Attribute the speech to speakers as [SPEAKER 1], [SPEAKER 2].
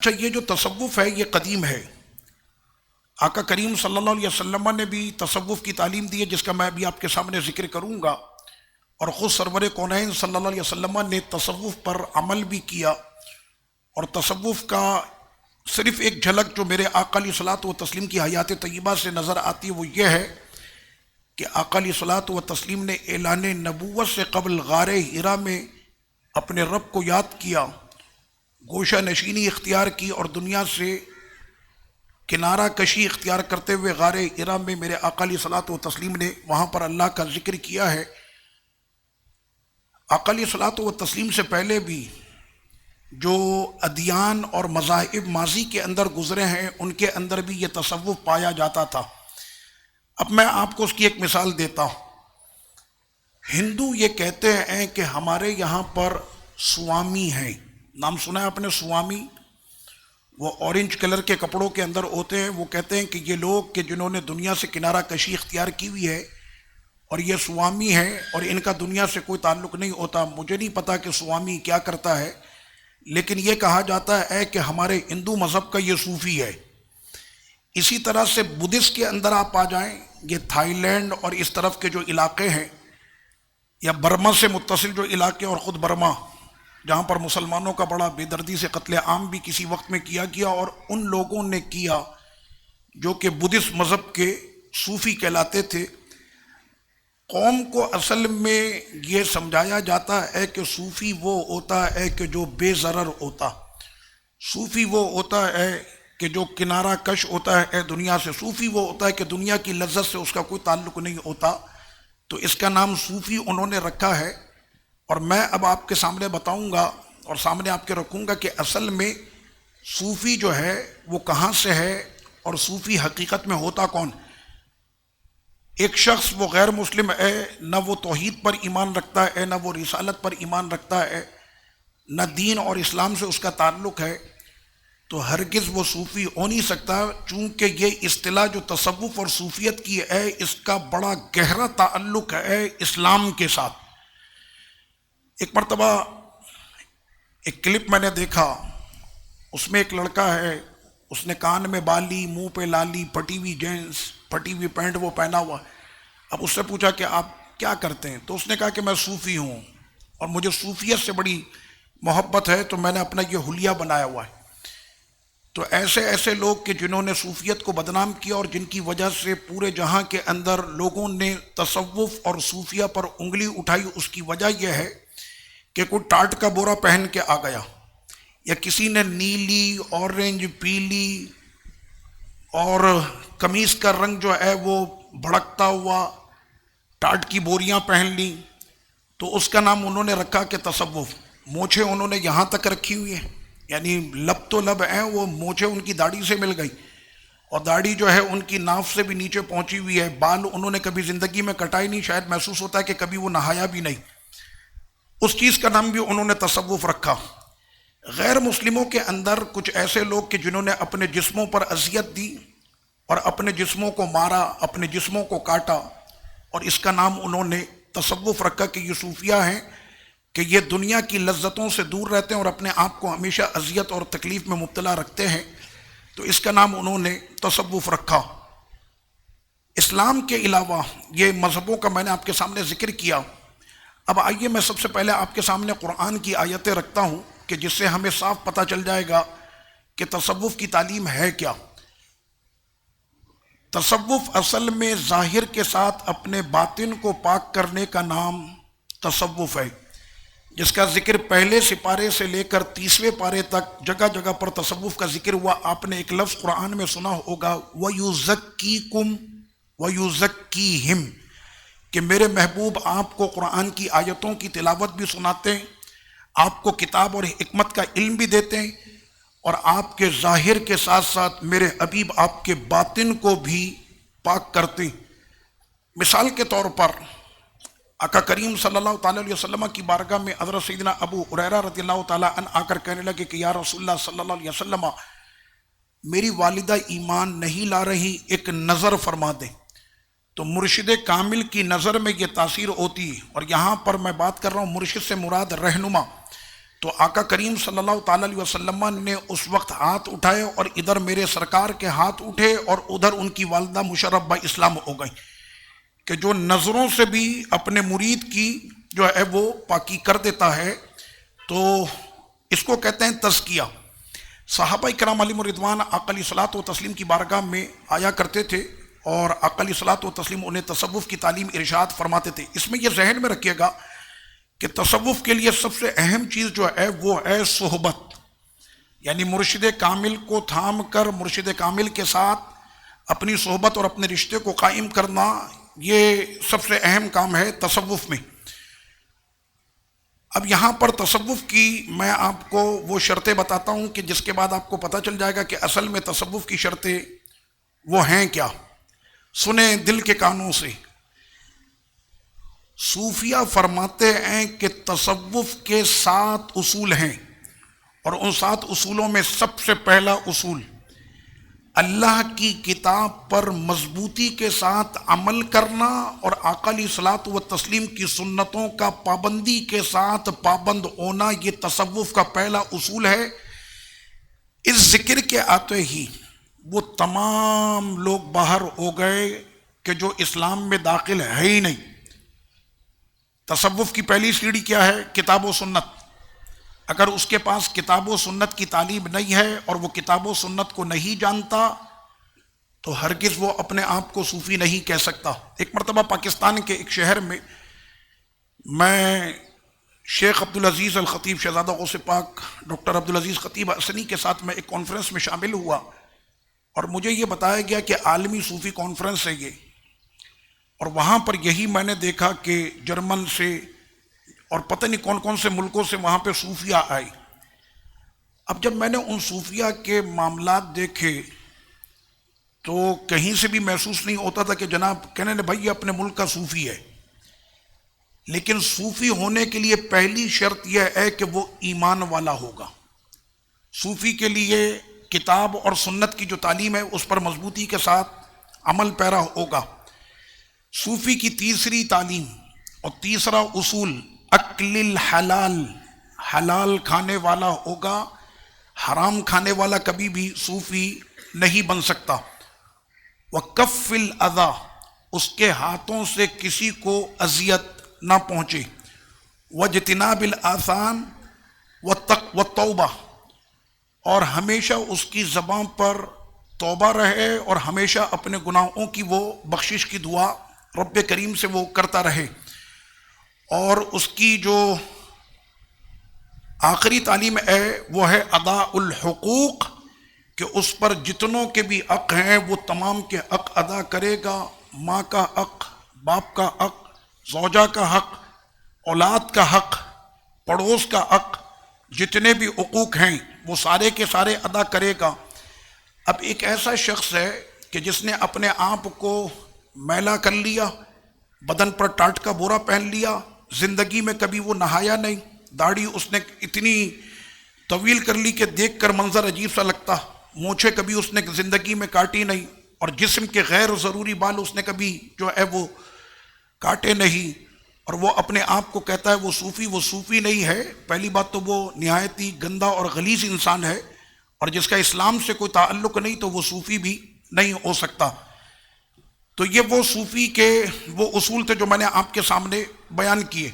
[SPEAKER 1] اچھا، یہ جو تصوف ہے یہ قدیم ہے۔ آقا کریم صلی اللہ علیہ وسلم نے بھی تصوف کی تعلیم دی ہے، جس کا میں ابھی آپ کے سامنے ذکر کروں گا، اور خود سرور کونین صلی اللہ علیہ وسلم نے تصوف پر عمل بھی کیا۔ اور تصوف کا صرف ایک جھلک جو میرے آقا علیہ الصلوۃ والتسلیم کی حیات طیبہ سے نظر آتی ہے وہ یہ ہے کہ آقا علیہ الصلوۃ والتسلیم نے اعلان نبوت سے قبل غار حرا میں اپنے رب کو یاد کیا، گوشہ نشینی اختیار کی، اور دنیا سے کنارہ کشی اختیار کرتے ہوئے غار حرا میں میرے آقا علیہ الصلوۃ والتسلیم نے وہاں پر اللہ کا ذکر کیا ہے۔ آقا علیہ الصلوۃ والتسلیم سے پہلے بھی جو ادیان اور مذاہب ماضی کے اندر گزرے ہیں ان کے اندر بھی یہ تصوف پایا جاتا تھا۔ اب میں آپ کو اس کی ایک مثال دیتا ہوں۔ ہندو یہ کہتے ہیں کہ ہمارے یہاں پر سوامی ہیں، نام سنا ہے آپ نے؟ سوامی، وہ اورنج کلر کے کپڑوں کے اندر ہوتے ہیں۔ وہ کہتے ہیں کہ یہ لوگ کہ جنہوں نے دنیا سے کنارہ کشی اختیار کی ہوئی ہے اور یہ سوامی ہیں اور ان کا دنیا سے کوئی تعلق نہیں ہوتا۔ مجھے نہیں پتا کہ سوامی کیا کرتا ہے، لیکن یہ کہا جاتا ہے کہ ہمارے ہندو مذہب کا یہ صوفی ہے۔ اسی طرح سے بدھسٹ کے اندر آپ آ جائیں، یہ تھائی لینڈ اور اس طرف کے جو علاقے ہیں، یا برما سے متصل جو علاقے، اور خود برما جہاں پر مسلمانوں کا بڑا بے دردی سے قتل عام بھی کسی وقت میں کیا گیا، اور ان لوگوں نے کیا جو کہ بدھسٹ مذہب کے صوفی کہلاتے تھے۔ قوم کو اصل میں یہ سمجھایا جاتا ہے کہ صوفی وہ ہوتا ہے کہ جو بے ضرر ہوتا، صوفی وہ ہوتا ہے کہ جو کنارہ کش ہوتا ہے دنیا سے، صوفی وہ ہوتا ہے کہ دنیا کی لذت سے اس کا کوئی تعلق نہیں ہوتا۔ تو اس کا نام صوفی انہوں نے رکھا ہے، اور میں اب آپ کے سامنے بتاؤں گا اور سامنے آپ کے رکھوں گا کہ اصل میں صوفی جو ہے وہ کہاں سے ہے، اور صوفی حقیقت میں ہوتا کون۔ ایک شخص وہ غیر مسلم ہے، نہ وہ توحید پر ایمان رکھتا ہے، نہ وہ رسالت پر ایمان رکھتا ہے، نہ دین اور اسلام سے اس کا تعلق ہے، تو ہرگز وہ صوفی ہو نہیں سکتا، چونکہ یہ اصطلاح جو تصوف اور صوفیت کی ہے اس کا بڑا گہرا تعلق ہے اسلام کے ساتھ۔ ایک مرتبہ ایک کلپ میں نے دیکھا، اس میں ایک لڑکا ہے، اس نے کان میں بالی، منہ پہ لالی، پھٹی ہوئی جینس، پھٹی ہوئی پینٹ وہ پہنا ہوا۔ اب اس سے پوچھا کہ آپ کیا کرتے ہیں، تو اس نے کہا کہ میں صوفی ہوں اور مجھے صوفیت سے بڑی محبت ہے، تو میں نے اپنا یہ حلیہ بنایا ہوا ہے۔ تو ایسے لوگ کہ جنہوں نے صوفیت کو بدنام کیا اور جن کی وجہ سے پورے جہاں کے اندر لوگوں نے تصوف اور صوفیہ پر انگلی اٹھائی، اس کی وجہ یہ ہے کہ کوئی ٹاٹ کا بورا پہن کے آ گیا، یا کسی نے نیلی، اورنج، پیلی اور قمیص کا رنگ جو ہے وہ بھڑکتا ہوا ٹاٹ کی بوریاں پہن لی، تو اس کا نام انہوں نے رکھا کہ تصوف۔ مونچھیں انہوں نے یہاں تک رکھی ہوئی ہیں، یعنی لب تو لب ہیں، وہ مونچھیں ان کی داڑھی سے مل گئی، اور داڑھی جو ہے ان کی ناف سے بھی نیچے پہنچی ہوئی ہے۔ بال انہوں نے کبھی زندگی میں کٹائے نہیں، شاید محسوس ہوتا ہے کہ کبھی وہ نہایا بھی نہیں۔ اس چیز کا نام بھی انہوں نے تصوف رکھا۔ غیر مسلموں کے اندر کچھ ایسے لوگ کہ جنہوں نے اپنے جسموں پر اذیت دی اور اپنے جسموں کو مارا، اپنے جسموں کو کاٹا، اور اس کا نام انہوں نے تصوف رکھا کہ یہ صوفیہ ہیں، کہ یہ دنیا کی لذتوں سے دور رہتے ہیں اور اپنے آپ کو ہمیشہ اذیت اور تکلیف میں مبتلا رکھتے ہیں، تو اس کا نام انہوں نے تصوف رکھا۔ اسلام کے علاوہ یہ مذہبوں کا میں نے آپ کے سامنے ذکر کیا۔ اب آئیے میں سب سے پہلے آپ کے سامنے قرآن کی آیتیں رکھتا ہوں کہ جس سے ہمیں صاف پتہ چل جائے گا کہ تصوف کی تعلیم ہے کیا۔ تصوف اصل میں ظاہر کے ساتھ اپنے باطن کو پاک کرنے کا نام تصوف ہے، جس کا ذکر پہلے سپارے سے لے کر 30ویں پارے تک جگہ جگہ پر تصوف کا ذکر ہوا۔ آپ نے ایک لفظ قرآن میں سنا ہوگا، وَيُزَكِّيكُمْ وَيُزَكِّيهِمْ، کہ میرے محبوب آپ کو قرآن کی آیتوں کی تلاوت بھی سناتے ہیں، آپ کو کتاب اور حکمت کا علم بھی دیتے ہیں، اور آپ کے ظاہر کے ساتھ ساتھ میرے حبیب آپ کے باطن کو بھی پاک کرتے ہیں۔ مثال کے طور پر آقا کریم صلی اللہ تعالیٰ علیہ وسلم کی بارگاہ میں حضرت سیدنا ابو ہریرہ رضی اللہ تعالیٰ عنہ آ کر کہنے لگے کہ یا رسول اللہ صلی اللہ علیہ وسلم، میری والدہ ایمان نہیں لا رہی، ایک نظر فرما دیں۔ تو مرشد کامل کی نظر میں یہ تاثیر ہوتی ہے، اور یہاں پر میں بات کر رہا ہوں مرشد سے مراد رہنما، تو آقا کریم صلی اللہ تعالی علیہ وسلم نے اس وقت ہاتھ اٹھائے اور ادھر میرے سرکار کے ہاتھ اٹھے اور ادھر ان کی والدہ مشرف با اسلام ہو گئی کہ جو نظروں سے بھی اپنے مرید کی جو ہے وہ پاکی کر دیتا ہے، تو اس کو کہتے ہیں تزکیہ۔ صحابہ کرام علیہم رضوان آقا علیہ الصلوۃ والتسلیم کی بارگاہ میں آیا کرتے تھے اور آقا علیہ الصلوۃ والتسلیم انہیں تصوف کی تعلیم ارشاد فرماتے تھے۔ اس میں یہ ذہن میں رکھیے گا کہ تصوف کے لیے سب سے اہم چیز جو ہے وہ ہے صحبت، یعنی مرشد کامل کو تھام کر مرشد کامل کے ساتھ اپنی صحبت اور اپنے رشتے کو قائم کرنا، یہ سب سے اہم کام ہے تصوف میں۔ اب یہاں پر تصوف کی میں آپ کو وہ شرطیں بتاتا ہوں کہ جس کے بعد آپ کو پتہ چل جائے گا کہ اصل میں تصوف کی شرطیں وہ ہیں کیا۔ سنیں دل کے کانوں سے، صوفیہ فرماتے ہیں کہ تصوف کے 7 اصول ہیں، اور ان 7 اصولوں میں سب سے پہلا اصول اللہ کی کتاب پر مضبوطی کے ساتھ عمل کرنا اور آقا علیہ الصلوۃ والتسلیم کی سنتوں کا پابندی کے ساتھ پابند ہونا، یہ تصوف کا پہلا اصول ہے۔ اس ذکر کے آتے ہی وہ تمام لوگ باہر ہو گئے کہ جو اسلام میں داخل ہے ہی نہیں۔ تصوف کی پہلی سیڑھی کیا ہے؟ کتاب و سنت۔ اگر اس کے پاس کتاب و سنت کی تعلیم نہیں ہے اور وہ کتاب و سنت کو نہیں جانتا تو ہرگز وہ اپنے آپ کو صوفی نہیں کہہ سکتا۔ ایک مرتبہ پاکستان کے ایک شہر میں شیخ عبدالعزیز الخطیب، شہزادہ غوث پاک ڈاکٹر عبدالعزیز خطیب حسنی کے ساتھ میں ایک کانفرنس میں شامل ہوا، اور مجھے یہ بتایا گیا کہ عالمی صوفی کانفرنس ہے یہ، اور وہاں پر یہی میں نے دیکھا کہ جرمن سے اور پتہ نہیں کون کون سے ملکوں سے وہاں پہ صوفیہ آئے۔ اب جب میں نے ان صوفیہ کے معاملات دیکھے تو کہیں سے بھی محسوس نہیں ہوتا تھا کہ جناب کہنے نے بھائی یہ اپنے ملک کا صوفی ہے، لیکن صوفی ہونے کے لیے پہلی شرط یہ ہے کہ وہ ایمان والا ہوگا۔ صوفی کے لیے کتاب اور سنت کی جو تعلیم ہے اس پر مضبوطی کے ساتھ عمل پیرا ہوگا۔ صوفی کی تیسری تعلیم اور تیسرا اصول اکل الحلال، حلال کھانے والا ہوگا، حرام کھانے والا کبھی بھی صوفی نہیں بن سکتا۔ وکف الاذی، اس کے ہاتھوں سے کسی کو اذیت نہ پہنچے۔ واجتناب الآثام والتوبہ، اور ہمیشہ اس کی زبان پر توبہ رہے اور ہمیشہ اپنے گناہوں کی وہ بخشش کی دعا رب کریم سے وہ کرتا رہے۔ اور اس کی جو آخری تعلیم ہے وہ ہے ادا الحقوق، کہ اس پر جتنوں کے بھی حق ہیں وہ تمام کے حق ادا کرے گا۔ ماں کا حق، باپ کا حق، زوجہ کا حق، اولاد کا حق، پڑوس کا حق، جتنے بھی حقوق ہیں وہ سارے کے سارے ادا کرے گا۔ اب ایک ایسا شخص ہے کہ جس نے اپنے آپ کو میلا کر لیا، بدن پر ٹاٹ کا بورا پہن لیا، زندگی میں کبھی وہ نہایا نہیں، داڑھی اس نے اتنی طویل کر لی کہ دیکھ کر منظر عجیب سا لگتا، مونچھیں کبھی اس نے زندگی میں کاٹی نہیں، اور جسم کے غیر ضروری بال اس نے کبھی جو ہے وہ کاٹے نہیں، اور وہ اپنے آپ کو کہتا ہے وہ صوفی نہیں ہے۔ پہلی بات تو وہ نہایت ہی گندا اور غلیظ انسان ہے، اور جس کا اسلام سے کوئی تعلق نہیں تو وہ صوفی بھی نہیں ہو سکتا۔ تو یہ وہ صوفی کے وہ اصول تھے جو میں نے آپ کے سامنے بیان کیے۔